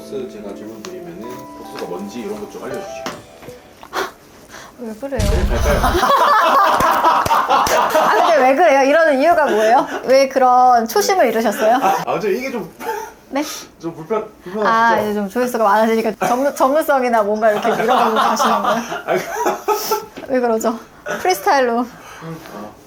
보톡스 제가 질문 드리면은 보톡스가 뭔지 이런 것 좀 알려주시고. 왜 그래요? 갈까요? 아 근데 왜 그래요? 이러는 이유가 뭐예요? 왜 그런 초심을 잃으셨어요? 저 이게 좀 네? 좀 불편하시죠? 아 이제 좀 조회수가 많아지니까 전문성이나 뭔가 이렇게 이런 걸로 가시는 거예요? 왜 그러죠? 프리스타일로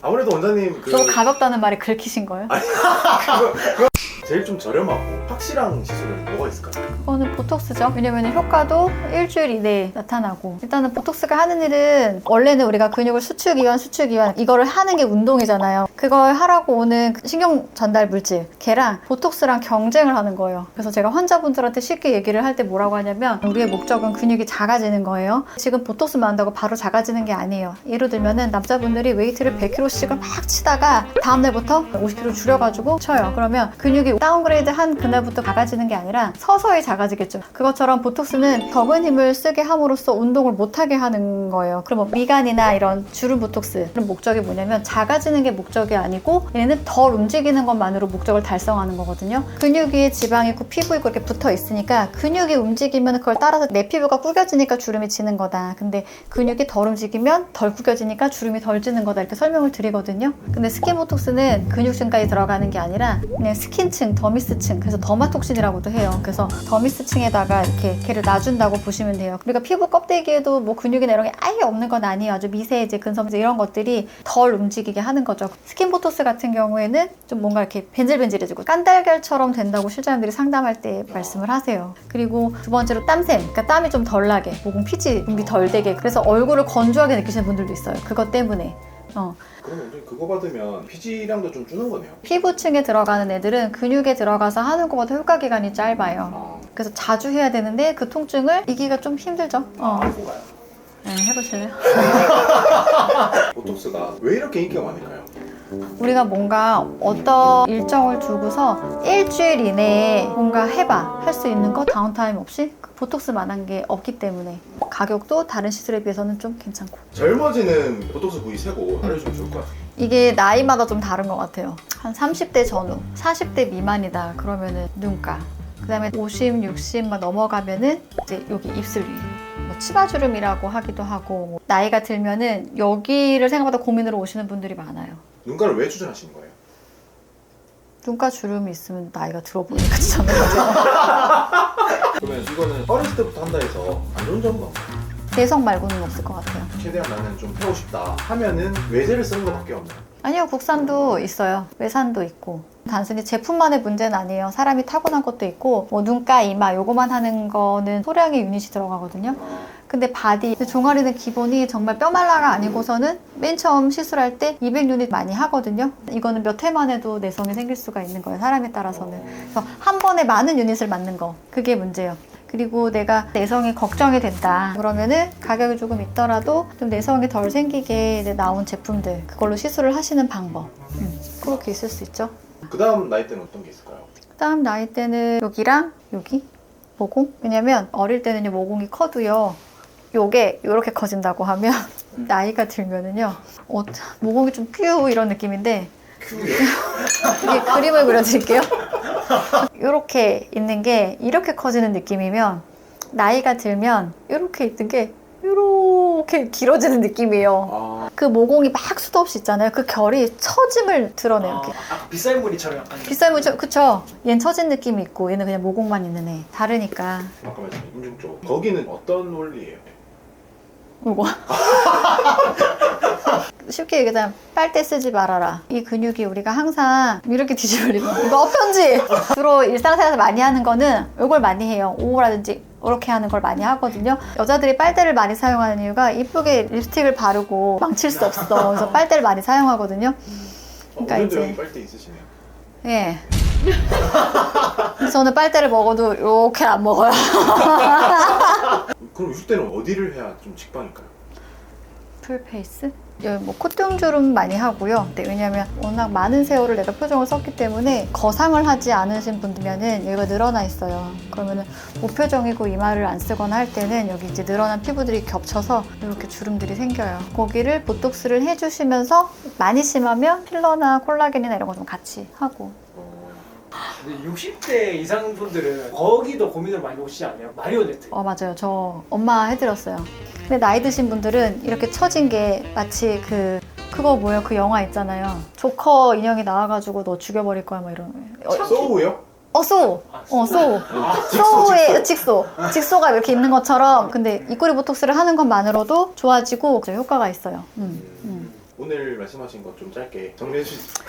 아무래도 원장님 너무 가볍다는 말에 긁히신 거예요? 그거 제일 좀 저렴하고 확실한 시술은 뭐가 있을까요? 그거는 보톡스죠. 왜냐면 효과도 일주일 이내에 나타나고, 일단은 보톡스가 하는 일은 원래는 우리가 근육을 수축이완 이거를 하는 게 운동이잖아요. 그걸 하라고 오는 신경 전달 물질 걔랑 보톡스랑 경쟁을 하는 거예요. 그래서 제가 환자분들한테 쉽게 얘기를 할 때 뭐라고 하냐면 우리의 목적은 근육이 작아지는 거예요. 지금 보톡스 맞는다고 바로 작아지는 게 아니에요. 예를 들면은 남자분들이 웨이트를 100kg씩을 막 치다가 다음날부터 50kg 줄여가지고 쳐요. 그러면 근육이 다운그레이드 한 그날부터 작아지는 게 아니라 서서히 작아지겠죠. 그것처럼 보톡스는 적은 힘을 쓰게 함으로써 운동을 못하게 하는 거예요. 그럼 뭐 미간이나 이런 주름 보톡스 그런 목적이 뭐냐면 작아지는 게 목적이 아니고 얘는 덜 움직이는 것만으로 목적을 달성하는 거거든요. 근육 위에 지방 있고 피부 있고 이렇게 붙어 있으니까 근육이 움직이면 그걸 따라서 내 피부가 구겨지니까 주름이 지는 거다. 근데 근육이 덜 움직이면 덜 구겨지니까 주름이 덜 지는 거다. 이렇게 설명을 드리거든요. 근데 스킨 보톡스는 근육층까지 들어가는 게 아니라 그냥 스킨층, 더미스층, 그래서 더마톡신이라고도 해요. 그래서 더미스층에다가 이렇게 걔를 놔준다고 보시면 돼요. 우리가 피부 껍데기에도 뭐 근육이나 이런 게 아예 없는 건 아니에요. 아주 미세해지, 근섬유제 이런 것들이 덜 움직이게 하는 거죠. 스킨 보톡스 같은 경우에는 좀 뭔가 이렇게 벤질벤질해지고 깐달걀처럼 된다고 실장님들이 상담할 때 말씀을 하세요. 그리고 두 번째로 땀샘, 그러니까 땀이 좀 덜 나게, 모공 피지 분비 덜 되게, 그래서 얼굴을 건조하게 느끼시는 분들도 있어요. 그것 때문에. 그러면 원장님 그거 받으면 피지량도 좀 주는 거네요? 피부층에 들어가는 애들은 근육에 들어가서 하는 것보다 효과 기간이 짧아요. 그래서 자주 해야 되는데 그 통증을 이기가 좀 힘들죠. 알고 가요. 네, 해보실래요? 보톡스가 왜 이렇게 인기가 많을까요? 우리가 뭔가 어떤 일정을 두고서 일주일 이내에 뭔가 해봐 할 수 있는 거 다운타임 없이 보톡스만한 게 없기 때문에 가격도 다른 시술에 비해서는 좀 괜찮고. 젊어지는 보톡스 부위 세고 알려주면 좋을 것 같아요. 이게 나이마다 좀 다른 것 같아요. 한 30대 전후, 40대 미만이다 그러면은 눈가, 그 다음에 50, 60 막 넘어가면은 이제 여기 입술 위, 뭐 치마주름이라고 하기도 하고, 뭐 나이가 들면은 여기를 생각보다 고민으로 오시는 분들이 많아요. 눈가를 왜 추천하시는 거예요? 눈가 주름이 있으면 나이가 들어 보이니까 추천하는 거죠. 그러면 이거는 어렸을 때부터 한다 해서 안 좋은 점은 없나요? 내성 말고는 없을 것 같아요. 최대한 나는 좀 태우고 싶다 하면은 외제를 쓰는 것밖에 없나요? 아니요, 국산도 있어요. 외산도 있고. 단순히 제품만의 문제는 아니에요. 사람이 타고난 것도 있고, 뭐 눈가, 이마 요거만 하는 거는 소량의 유닛이 들어가거든요. 근데 바디, 종아리는 기본이 정말 뼈말라가 아니고서는 맨 처음 시술할 때 200유닛 많이 하거든요. 이거는 몇 회만 해도 내성이 생길 수가 있는 거예요, 사람에 따라서는. 그래서 한 번에 많은 유닛을 맞는 거, 그게 문제예요. 그리고 내가 내성이 걱정이 된다 그러면은 가격이 조금 있더라도 좀 내성이 덜 생기게 이제 나온 제품들, 그걸로 시술을 하시는 방법, 그렇게 있을 수 있죠. 그 다음 나이 때는 어떤 게 있을까요? 그다음 나이 때는 여기랑 여기 모공. 왜냐면 어릴 때는요 모공이 커도요 요게 요렇게 커진다고 하면 나이가 들면은요 모공이 좀 뾰 이런 느낌인데 이게 그림을 그려드릴게요. 이렇게 있는 게 이렇게 커지는 느낌이면 나이가 들면 이렇게 있는 게 이렇게 길어지는 느낌이에요. 그 모공이 막 수도 없이 있잖아요. 그 결이 처짐을 드러내요. 이렇게. 빗살무늬처럼 약간. 빗살무늬, 그쵸? 얘는 처진 느낌이 있고 얘는 그냥 모공만 있는 애. 다르니까. 아까 말씀하신 인중 쪽 거기는 어떤 원리예요? 이거. 쉽게 얘기하자면 빨대 쓰지 말아라. 이 근육이 우리가 항상 이렇게 뒤집으면 이거 편지 주로 일상생활에서 많이 하는 거는 이걸 많이 해요. 오라든지 이렇게 하는 걸 많이 하거든요. 여자들이 빨대를 많이 사용하는 이유가 이쁘게 립스틱을 바르고 망칠 수 없어. 그래서 빨대를 많이 사용하거든요. 그러니까 오늘도 여기 이제 빨대 있으시네요. 예. 저는 빨대를 먹어도 이렇게 안 먹어요. 그럼 있을 때는 어디를 해야 좀 직방일까요? 풀페이스? 여기 뭐 콧등주름 많이 하고요. 네, 왜냐면 워낙 많은 세월을 내가 표정을 썼기 때문에 거상을 하지 않으신 분들면은 여기가 늘어나 있어요. 그러면은 무표정이고 이마를 안 쓰거나 할 때는 여기 이제 늘어난 피부들이 겹쳐서 이렇게 주름들이 생겨요. 거기를 보톡스를 해주시면서 많이 심하면 필러나 콜라겐이나 이런 거 좀 같이 하고. 근데 60대 이상 분들은 거기도 고민을 많이 오시지 않아요? 마리오네트. 맞아요. 저 엄마 해드렸어요. 근데 나이 드신 분들은 이렇게 처진 게 마치 그거 뭐예요? 그 영화 있잖아요. 조커 인형이 나와가지고 너 죽여버릴 거야 막 이런. 소우요? 소우. 소우. 직소, 소우의 직소가 이렇게 있는 것처럼. 근데 입꼬리 보톡스를 하는 것만으로도 좋아지고 효과가 있어요. 오늘 말씀하신 것 좀 짧게 정리해 주시죠.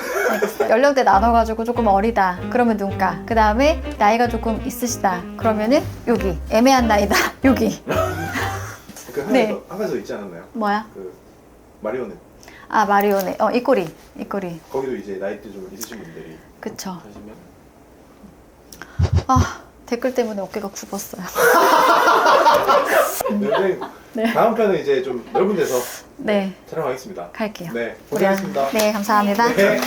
연령대 나눠가지고 조금 어리다. 그러면 눈가. 그 다음에 나이가 조금 있으시다. 그러면은 여기. 애매한 나이다. 여기. 그 하나 네. 한 가지 더 있지 않았나요? 뭐야? 그 마리오네. 마리오네. 입꼬리. 거기도 이제 나이대 좀 있으신 분들이 그쵸. 하시면 댓글 때문에 어깨가 굽었어요. 네. 네. 다음 편은 이제 좀 넓은 데서 네. 촬영하겠습니다. 갈게요. 네, 고생하셨습니다. 네, 감사합니다. 네.